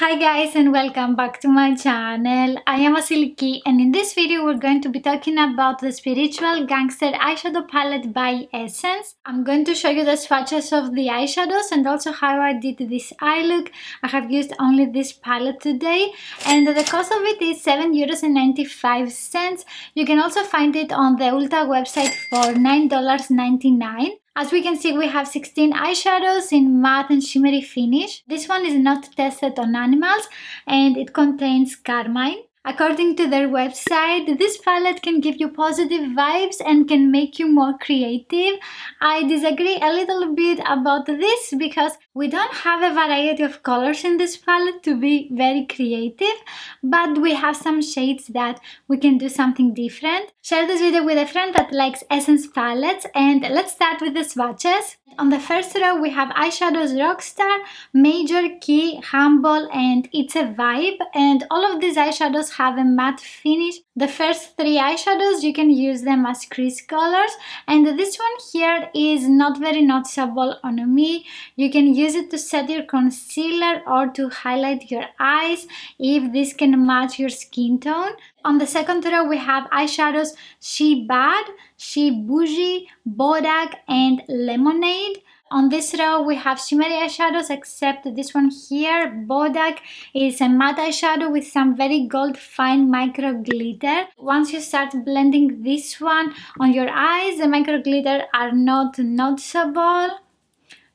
Hi guys and welcome back to my channel. I am Vasilikis and in this video we're going to be talking about the Spiritual Gangster eyeshadow palette by Essence. I'm going to show you the swatches of the eyeshadows and also how I did this eye look. I have used only this palette today and the cost of it is €7.95. You can also find it on the Ulta website for $9.99. As we can see, we have 16 eyeshadows in matte and shimmery finish. This one is not tested on animals and it contains carmine. According to their website, this palette can give you positive vibes and can make you more creative. I disagree a little bit about this because we don't have a variety of colors in this palette to be very creative, but we have some shades that we can do something different. Share this video with a friend that likes Essence palettes and let's start with the swatches. On the first row we have eyeshadows Rockstar, Major, Key, Humble and It's a Vibe, and all of these eyeshadows have a matte finish. The first three eyeshadows you can use them as crease colors and this one here is not very noticeable on me. You can use it to set your concealer or to highlight your eyes if this can match your skin tone. On the second row we have eyeshadows She Bad, She Bougie, Bodak and Lemonade. On this row we have shimmery eyeshadows except this one here, Bodak, is a matte eyeshadow with some very gold fine micro glitter. Once you start blending this one on your eyes, the micro glitter are not noticeable.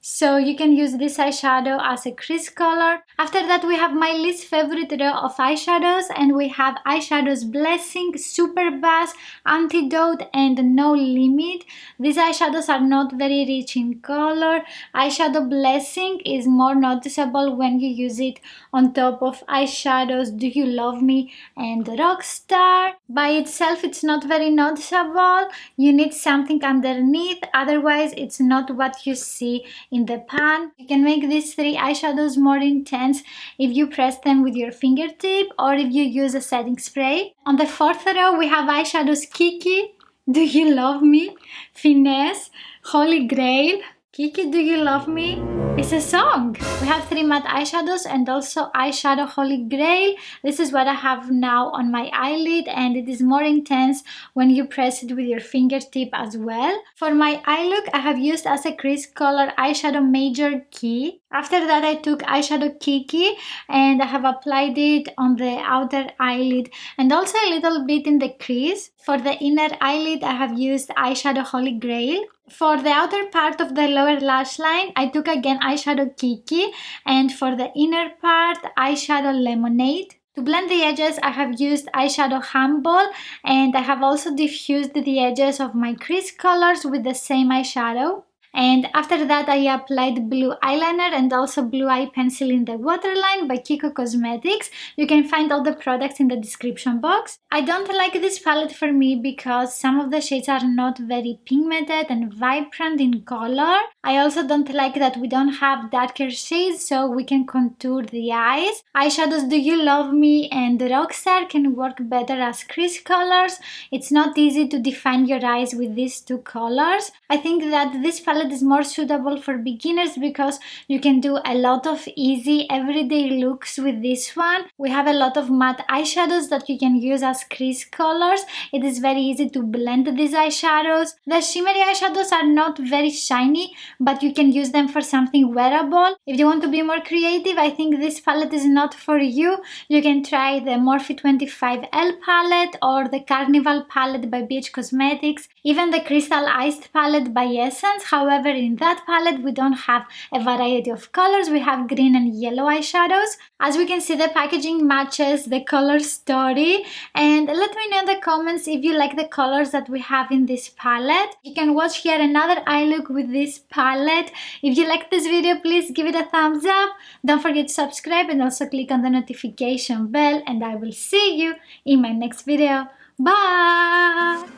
So you can use this eyeshadow as a crease color. After that we have my least favorite row of eyeshadows and we have eyeshadows Blessing, Super Bass, Antidote and No Limit. These eyeshadows are not very rich in color. Eyeshadow Blessing is more noticeable when you use it on top of eyeshadows Do You Love Me and Rockstar. By itself it's not very noticeable. You need something underneath, otherwise it's not what you see in the pan. You can make these three eyeshadows more intense if you press them with your fingertip or if you use a setting spray. On the fourth row we have eyeshadows Kiki, Do You Love Me, Finesse, Holy Grail. Kiki, Do You Love Me is a song. We have three matte eyeshadows and also eyeshadow Holy Grail. This is what I have now on my eyelid and it is more intense when you press it with your fingertip as well. For my eye look, I have used as a crease color eyeshadow Major Key. After that I took eyeshadow Kiki and I have applied it on the outer eyelid and also a little bit in the crease. For the inner eyelid I have used eyeshadow Holy Grail. For the outer part of the lower lash line, I took again eyeshadow Kiki and for the inner part, eyeshadow Lemonade. To blend the edges, I have used eyeshadow Humble and I have also diffused the edges of my crease colors with the same eyeshadow. And after that I applied blue eyeliner and also blue eye pencil in the waterline by Kiko Cosmetics. You can find all the products in the description box. I don't like this palette for me because some of the shades are not very pigmented and vibrant in color. I also don't like that we don't have darker shades so we can contour the eyes. Eyeshadows Do You Love Me and Rockstar can work better as crease colors. It's not easy to define your eyes with these two colors. I think that this palette is more suitable for beginners because you can do a lot of easy everyday looks with this one. We have a lot of matte eyeshadows that you can use as crease colors. It is very easy to blend these eyeshadows. The shimmery eyeshadows are not very shiny, but you can use them for something wearable. If you want to be more creative, I think this palette is not for you. You can try the Morphe 25L palette or the Carnival palette by BH Cosmetics, even the Crystal Iced palette by Essence. However, in that palette we don't have a variety of colors. We have green and yellow eyeshadows. As we can see, the packaging matches the color story, and let me know in the comments if you like the colors that we have in this palette. You can watch here another eye look with this palette. If you like this video, please give it a thumbs up. Don't forget to subscribe and also click on the notification bell, and I will see you in my next video. Bye!